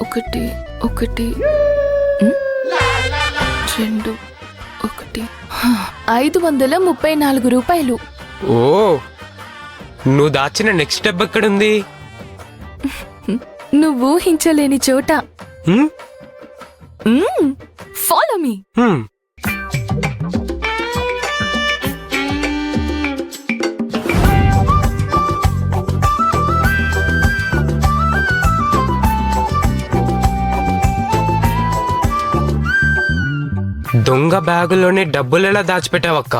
ఒకటి ఒకటి 2 1 534 రూపాయలు. ఓ, నువ్వు దాచిన నెక్స్ట్ స్టెప్ ఎక్కడుంది? నువ్వు ఊహించలేని చోట. Follow me. దొంగ బ్యాగులోనే డబ్బులు ఎలా దాచిపెట్టావక్క?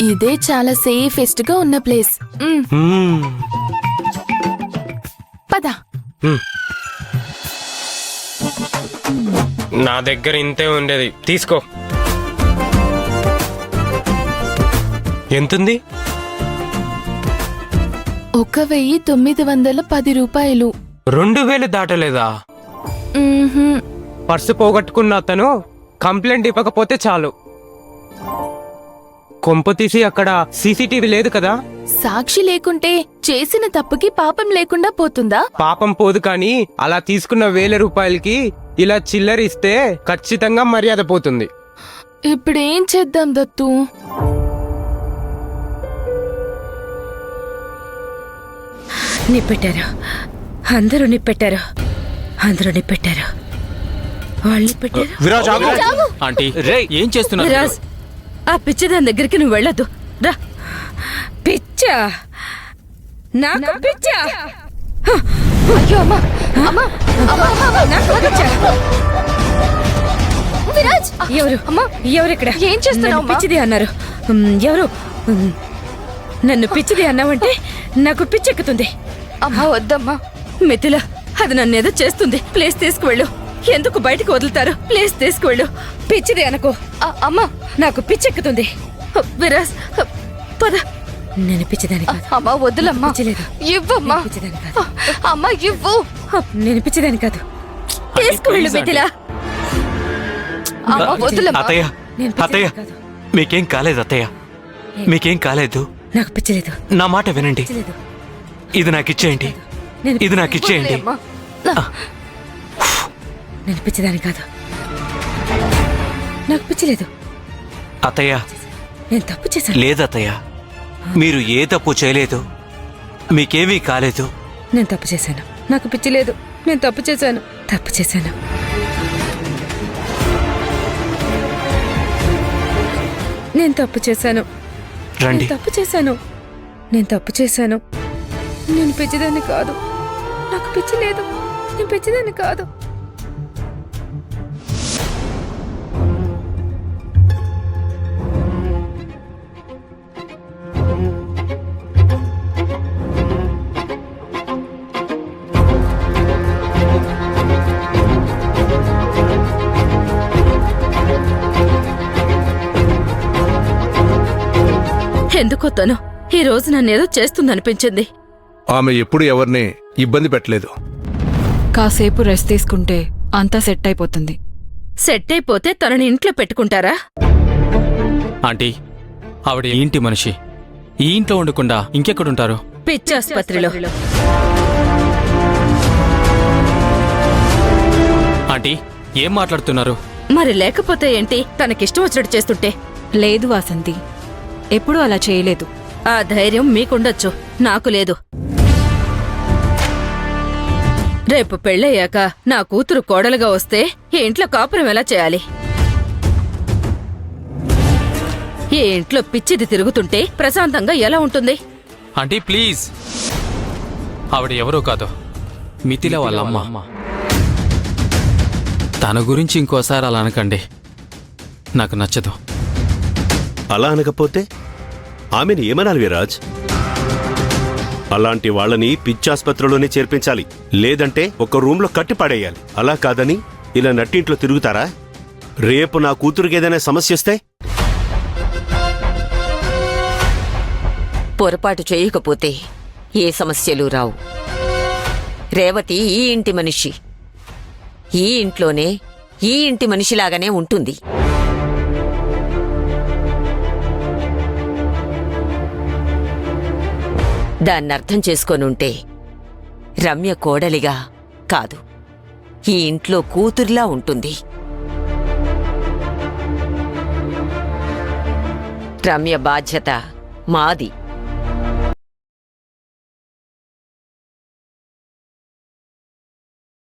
ఇదే చాలా సేఫెస్ట్ గా ఉన్న ప్లేస్. పద. నా దగ్గర ఇంతే ఉండేది, తీసుకో. ఎంతుంది? 1910 రూపాయలు. 2000 దాటలేదా? పర్సు పోగొట్టుకున్న అతను కంప్లైంట్ ఇవ్వకపోతే చాలు. కొంప తీసి అక్కడ సీసీటీవీ లేదు కదా? సాక్షి లేకుంటే చేసిన తప్పుకి పాపం లేకుండా పోతుందా? పాపం పోదు, కానీ అలా తీసుకున్న 1000 రూపాయలకి ఇలా చిల్లర ఇస్తే ఖచ్చితంగా మర్యాద పోతుంది. ఇప్పుడేం చేద్దాం దత్తు? నిప్పెట్టారు, అందరూ నిప్పెట్టారు, అందరూ నిప్పెట్టారు, వాళ్ళు పెట్టారు. విరాజ్ ఆగు. ఆంటీ ఏం చేస్తున్నారు? విరాజ్, ఆ పిచ్చిదాని దగ్గరికి నువ్వు వెళ్ళొద్దు. రా. పిచ్చా? నాకు పిచ్చా? అయ్యో అమ్మా, అమ్మా, అమ్మా, అమ్మా, నాకు పిచ్చా? విరాజ్! ఎవరు అమ్మా, ఎవరిక్కడ? ఏం చేస్తున్నావు నన్ను అమ్మా? పిచ్చిది అన్నారు. ఎవరు? నన్ను పిచ్చిది అన్నావంటే నాకు పిచ్చెక్కుతుంది. అమ్మా వద్దమ్మా. మిథిల, అది నన్నేదో చేస్తుంది. ప్లేస్ తీసుకువెళ్ళు. ఎందుకు బయటకు వదులుతారు? ప్లేస్ తీసుకువెళ్ళు. పిచ్చిది అనుకో. అమ్మా, నాకు పిచ్చెక్కుతుంది. విరాజ్, పద. నేను పిచ్చిదాని కాదు. అమ్మా వద్దులమ్మా. పిచ్చిలేదు. ఇవ్వమ్మా. నేను పిచ్చిదాని కాదు. అమ్మా ఇవ్వు. నేను పిచ్చిదాని కాదు. తీసుకువెళ్ళు మిథిల. అమ్మా వద్దులమ్మా. అత్తయ్య, నేను అత్తయ్య, పిచ్చిదాన్ని కాదు. మీకేం కాలేదు అత్తయ్య, మీకేం కాలేదు. నాకు పిచ్చలేదు. నా మాట వినండి. పిచ్చలేదు. ఇది నాకు ఇచ్చేయండి, నేను ఇది నాకు ఇచ్చేయండి. అమ్మా. నేను పిచ్చిదాని కాదు. నాకు పిచ్చలేదు. అత్తయ్య, నేను తప్పు చేశాను. లేదు అత్తయ్య, మీరు ఏ తప్పు చేయలేదు, మీకేమీ కాలేదు. నేను తప్పు చేశాను. నాకు పిచ్చి లేదు. నేను తప్పు చేశాను. తప్పు చేశాను. నేను తప్పు చేశాను. రండి. నేను తప్పు చేశాను. నేను తప్పు చేశాను. నేను పిచ్చిదాన్ని కాదు. నాకు పిచ్చి లేదు. నేను పిచ్చిదాన్ని కాదు. ఎందుకో తను ఈ రోజు నన్నేదో చేస్తుందనిపించింది. ఆమె ఎప్పుడు ఎవరిని ఇబ్బంది పెట్టలేదు. కాసేపు రెస్ట్ తీసుకుంటే అంతా సెట్ అయిపోతుంది. సెట్ అయిపోతే తనని ఇంట్లో పెట్టుకుంటారా? ఆంటీ, ఆవిడ ఈ ఇంటి మనిషి. ఈ ఇంట్లో ఉండకుండా ఇంకెక్కడుంటారు? పిచ్చాసుపత్రిలో. ఆంటీ, ఏం మాట్లాడుతున్నారు? మరి లేకపోతే ఏంటి? తనకిష్టం వచ్చినట్టు చేస్తుంటే. లేదు వాసంతి, ఎప్పుడూ అలా చేయలేదు. ఆ ధైర్యం మీకుండొచ్చు, నాకు లేదు. రేపు పెళ్ళయ్యాక నా కూతురు కోడలుగా వస్తే ఈ ఇంట్లో కాపురం ఎలా చేయాలి? ఈ ఇంట్లో పిచ్చిది తిరుగుతుంటే ప్రశాంతంగా ఎలా ఉంటుంది? ఆంటీ ప్లీజ్, ఆవిడ ఎవరో కాదు, మిథిల వాళ్ళ అమ్మ. తన గురించి ఇంకోసారి అలా అనకండి, నాకు నచ్చదు. అలా అనకపోతే ఆమెను ఏమనాలి విరాజ్? అలాంటి వాళ్ళని పిచ్చాసుపత్రిలోనే చేర్పించాలి, లేదంటే ఒక రూమ్లో కట్టి పడేయాలి. అలా కాదని ఇలా నట్టింట్లో తిరుగుతారా? రేపు నా కూతురికి ఏదైనా సమస్య వస్తే? పొరపాటు చేయకపోతే ఏ సమస్యలు రావు. రేవతి ఈ ఇంటి మనిషి, ఈ ఇంట్లోనే ఈ ఇంటి మనిషిలాగానే ఉంటుంది. దాన్నర్థం చేసుకొనుంటే రమ్య కోడలిగా కాదు, ఈ ఇంట్లో కూతుర్లా ఉంటుంది. రమ్య బాధ్యత మాది.